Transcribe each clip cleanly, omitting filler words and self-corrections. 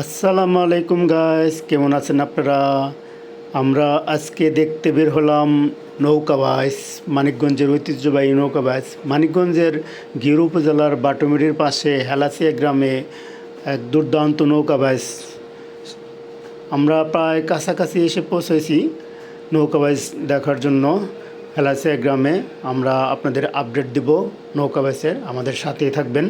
আসসালামু আলাইকুম গাইস, কেমন আছেন আপনারা? আমরা আজকে দেখতে বের হলাম নৌকা বাইচ, মানিকগঞ্জের ঐতিহ্যবাহী নৌকা বাইচ। মানিকগঞ্জের গির উপজেলার বাটুমিরির পাশে হেলাসিয়া গ্রামে এক দুর্দান্ত নৌকা বাইচ। আমরা প্রায় কাছাকাছি এসে পৌঁছেছি নৌকা বাইচ দেখার জন্য। হেলাসিয়া গ্রামে আমরা আপনাদের আপডেট দিব নৌকা বাইচের, আমাদের সাথেই থাকবেন।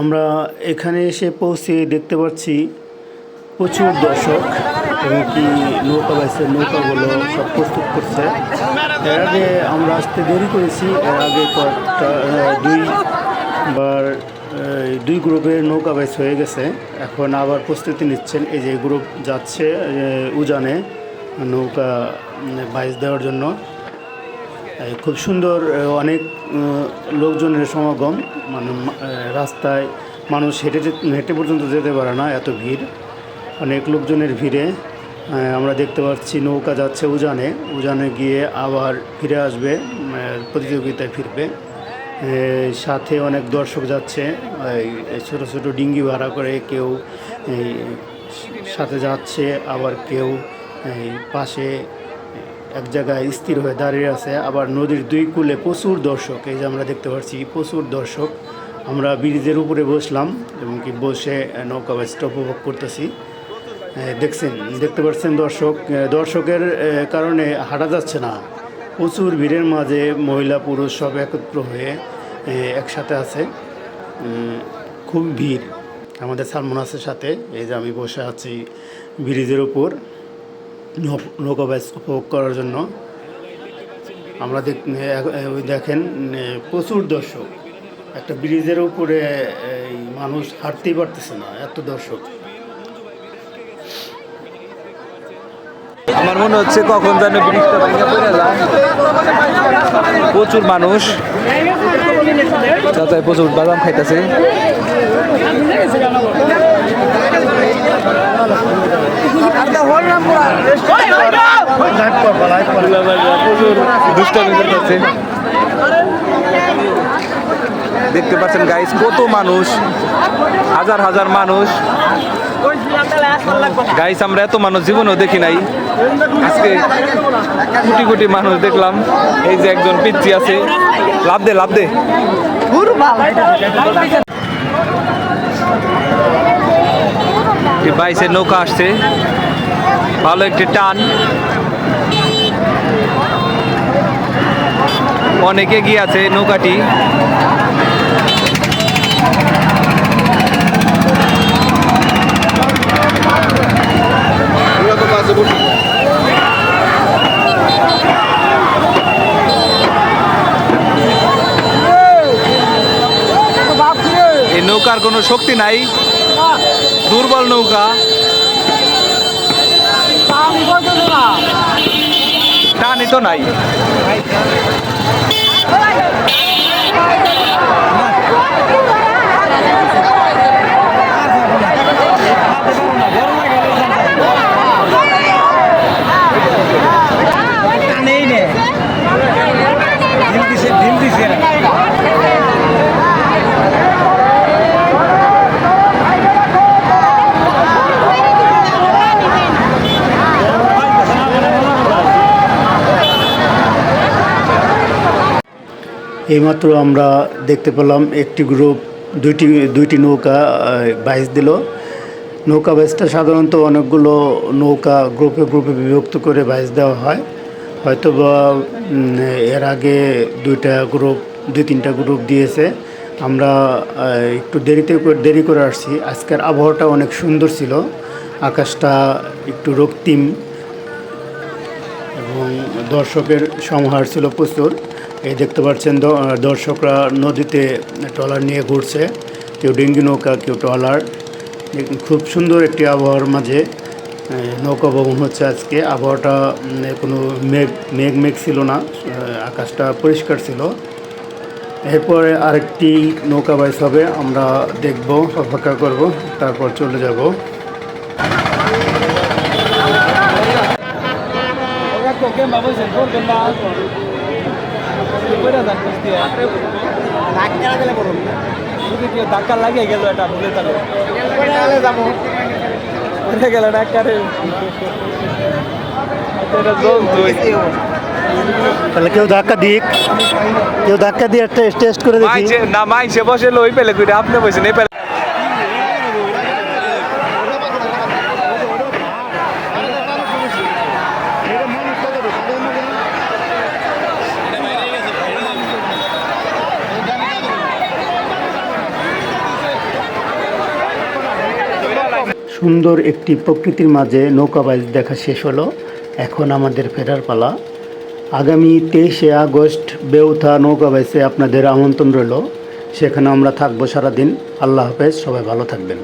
আমরা এখানে এসে পৌঁছে দেখতে পাচ্ছি প্রচুর দর্শক এবং কি নৌকা বাইচের নৌকাগুলো সব প্রস্তুত করছে। এর আগে আমরা আসতে দেরি করেছি, এর আগে কয়েকটা দুই গ্রুপের নৌকা বাইচ হয়ে গেছে, এখন আবার প্রস্তুতি নিচ্ছেন। এই যে গ্রুপ যাচ্ছে উজানে নৌকা বাইচ দেওয়ার জন্য। খুব সুন্দর, অনেক লোকজনের সমাগম, মানে রাস্তায় মানুষ হেঁটে পর্যন্ত যেতে পারে না, এত ভিড়। অনেক লোকজনের ভিড়ে আমরা দেখতে পাচ্ছি নৌকা যাচ্ছে উজানে গিয়ে আবার ফিরে আসবে, প্রতিযোগিতায় ফিরবে। সাথে অনেক দর্শক যাচ্ছে, ছোট ছোট ডিঙ্গি ভাড়া করে কেউ সাথে যাচ্ছে, আবার কেউ পাশে এক জায়গায় স্থির হয়ে দাঁড়িয়ে আছে। আবার নদীর দুই কূলে প্রচুর দর্শক, এই যে আমরা দেখতে পাচ্ছি প্রচুর দর্শক। আমরা ব্রিজের উপরে বসলাম এবং কি বসে নৌকা বাইচটা উপভোগ করতেছি। দেখতে পাচ্ছেন দর্শকের কারণে হাঁটা যাচ্ছে না, প্রচুর ভিড়ের মাঝে মহিলা পুরুষ সব একত্র হয়ে একসাথে আছে। খুব ভিড়। আমাদের সালমান আসের সাথে এই যে আমি বসে আছি ব্রিজের উপর নৌকা বাইচ উপভোগ করার জন্য। আমরা দেখেন প্রচুর দর্শক, একটা ব্রিজের উপরে মানুষ হাঁটতেই পারতেছে না, এত দর্শক। আমার মনে হচ্ছে কখন যেন ব্রিজটা ভেঙে পড়ে যায়। প্রচুর মানুষ, চাচাই প্রচুর বাদাম খাইতেছে। দেখতে পাচ্ছেন গাইস, কত মানুষ, হাজার হাজার মানুষ। গাইস আমরা এত মানুষ জীবনেও দেখি নাই, আজকে কোটি কোটি মানুষ দেখলাম। এই যে একজন পিচ্ছি আছে, লাভ দে বাইসের নৌকা আসছে, ভালো একটি টান, অনেকে গিয়ে আছে নৌকাটি। এই নৌকার কোনো শক্তি নাই, দুর্বল নৌকা, টানই তো নাই। এইমাত্র আমরা দেখতে পেলাম একটি গ্রুপ দুইটি নৌকা বাইচ দিল। নৌকা বাইচটা সাধারণত অনেকগুলো নৌকা গ্রুপে বিভক্ত করে বাইচ দেওয়া হয়। হয়তো বা এর আগে দুই তিনটা গ্রুপ দিয়েছে। আমরা একটু দেরি করে আসছি। আজকের আবহাওয়াটা অনেক সুন্দর ছিল, আকাশটা একটু রক্তিম এবং দর্শকের সমাহার ছিল প্রচুর। এই দেখতে পাচ্ছেন দর্শকরা নদীতে ট্রলার নিয়ে ঘুরছে, কেউ ডিঙ্গি নৌকা, কেউ ট্রলার। খুব সুন্দর একটি আবহাওয়ার মাঝে নৌকা ভ্রমণ হচ্ছে আজকে। আবহাওয়াটা কোনো মেঘ ছিল না, আকাশটা পরিষ্কার ছিল। এরপরে আরেকটি নৌকা বাইচ হবে, আমরা দেখব, অপেক্ষা করব, তারপর চলে যাব। কইরা যান কুস্তি যদি কেউ ধাক্কা লাগিয়ে গেল এটা ভুলে তাহলে যাবো গেল ডাক্তারে এটা জল তুই তাহলে কেউ ধাক্কা দিক, কেউ ধাক্কা দিয়ে টেস্ট করে দেখি। মাইছে না মাইছে বসে ওই পেলে কইরা আপনি বসেন এই পেলে সুন্দর একটি প্রকৃতির মাঝে নৌকাবাজ দেখা শেষ হলো। এখন আমাদের ফেরার পালা। আগামী 23শে আগস্ট বেউথা নৌকাবাইজে আপনাদের আমন্ত্রণ রইল। সেখানে আমরা থাকবো সারাদিন। আল্লাহ হাফেজ, সবাই ভালো থাকবেন।